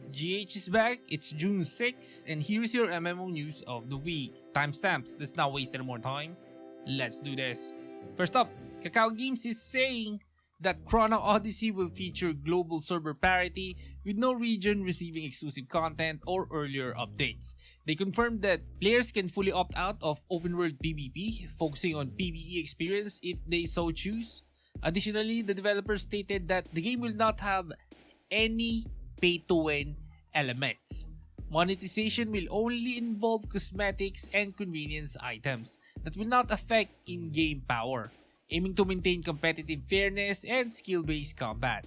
GH is back, it's June 6, and here's your MMO news of the week. Timestamps, let's not waste any more time. Let's do this. First up, Kakao Games is saying that Chrono Odyssey will feature global server parity with no region receiving exclusive content or earlier updates. They confirmed that players can fully opt out of open world PvP, focusing on PvE experience if they so choose. Additionally, the developers stated that the game will not have any pay-to-win elements. Monetization will only involve cosmetics and convenience items that will not affect in-game power, aiming to maintain competitive fairness and skill-based combat.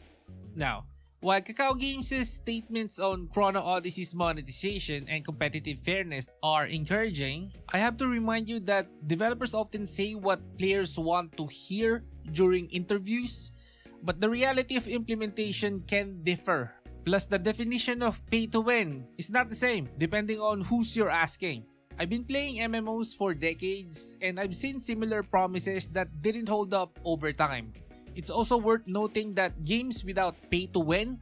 Now, while Kakao Games' statements on Chrono Odyssey's monetization and competitive fairness are encouraging, I have to remind you that developers often say what players want to hear during interviews, but the reality of implementation can differ. Plus, the definition of pay to win is not the same depending on who's you're asking. I've been playing MMOs for decades and I've seen similar promises that didn't hold up over time. It's also worth noting that games without pay to win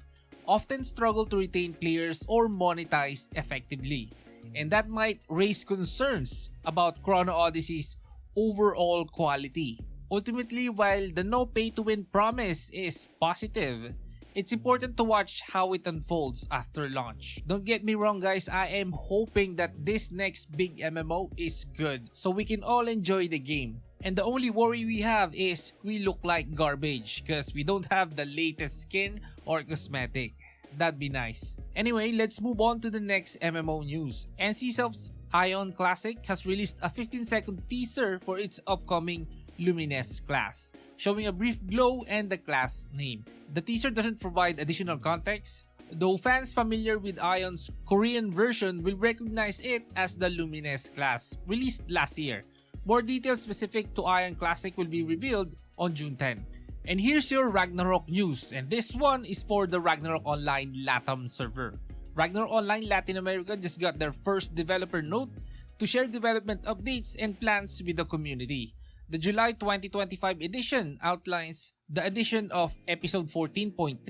often struggle to retain players or monetize effectively, and that might raise concerns about Chrono Odyssey's overall quality. Ultimately, while the no pay to win promise is positive, it's important to watch how it unfolds after launch. Don't get me wrong guys, I am hoping that this next big MMO is good so we can all enjoy the game. And the only worry we have is we look like garbage because we don't have the latest skin or cosmetic. That'd be nice. Anyway, let's move on to the next MMO news. NCSoft's Aion Classic has released a 15-second teaser for its upcoming Lumines class, showing a brief glow and the class name. The teaser doesn't provide additional context, though fans familiar with Aion's Korean version will recognize it as the Lumines class, released last year. More details specific to Aion Classic will be revealed on June 10. And here's your Ragnarok news, and this one is for the Ragnarok Online LATAM server. Ragnarok Online Latin America just got their first developer note to share development updates and plans with the community. The July 2025 edition outlines the addition of episode 14.3,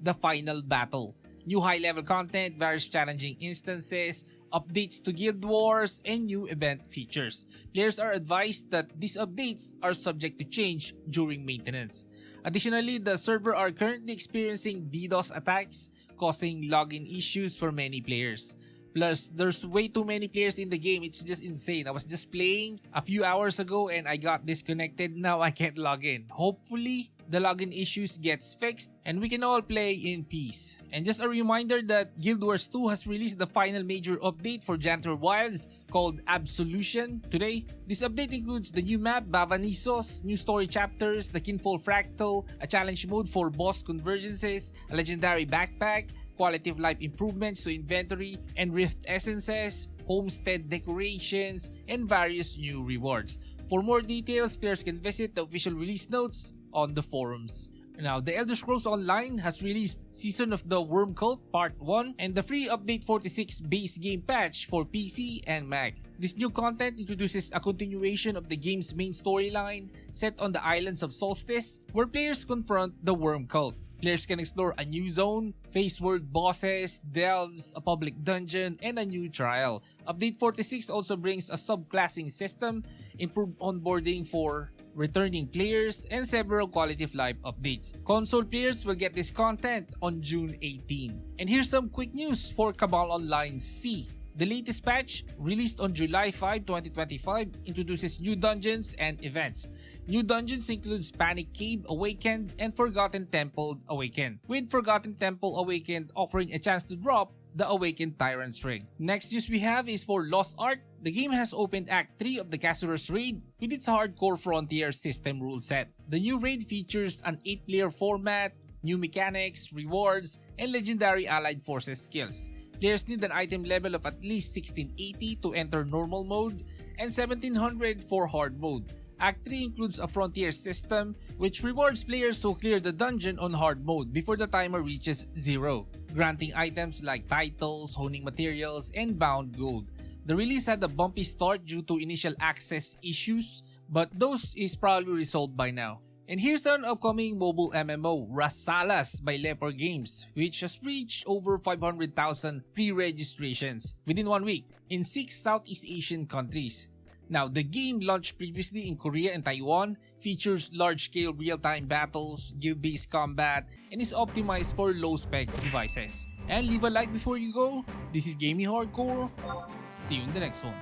the final battle, new high-level content, various challenging instances, updates to Guild Wars, and new event features. Players are advised that these updates are subject to change during maintenance. Additionally, the server are currently experiencing DDoS attacks, causing login issues for many players. Plus, there's way too many players in the game, it's just insane. I was just playing a few hours ago and I got disconnected, now I can't log in. Hopefully, the login issues gets fixed and we can all play in peace. And just a reminder that Guild Wars 2 has released the final major update for Janitor Wilds called Absolution today. This update includes the new map Bavanisos, new story chapters, the Kinfall Fractal, a challenge mode for boss convergences, a legendary backpack, quality of life improvements to inventory and rift essences, homestead decorations, and various new rewards. For more details, players can visit the official release notes on the forums. Now, The Elder Scrolls Online has released Season of the Worm Cult Part 1 and the free Update 46 base game patch for PC and Mac. This new content introduces a continuation of the game's main storyline set on the islands of Solstice, where players confront the Worm Cult. Players can explore a new zone, face world bosses, delves, a public dungeon, and a new trial. Update 46 also brings a subclassing system, improved onboarding for returning players, and several quality of life updates. Console players will get this content on June 18. And here's some quick news for Cabal Online C. The latest patch, released on July 5, 2025, introduces new dungeons and events. New dungeons includes Panic Cave Awakened and Forgotten Temple Awakened, with Forgotten Temple Awakened offering a chance to drop the Awakened Tyrant's Ring. Next news we have is for Lost Ark. The game has opened Act 3 of the Casuar's Raid with its hardcore Frontier system rule set. The new raid features an 8-player format, new mechanics, rewards, and legendary allied forces skills. Players need an item level of at least 1680 to enter normal mode and 1700 for hard mode. Act 3 includes a frontier system which rewards players who clear the dungeon on hard mode before the timer reaches 0, granting items like titles, honing materials, and bound gold. The release had a bumpy start due to initial access issues, but those is probably resolved by now. And here's an upcoming mobile MMO, Rasalas by Leopard Games, which has reached over 500,000 pre-registrations within 1 week in 6 Southeast Asian countries. Now, the game launched previously in Korea and Taiwan, features large-scale real-time battles, guild-based combat, and is optimized for low-spec devices. And leave a like before you go. This is Gaming Hardcore. See you in the next one.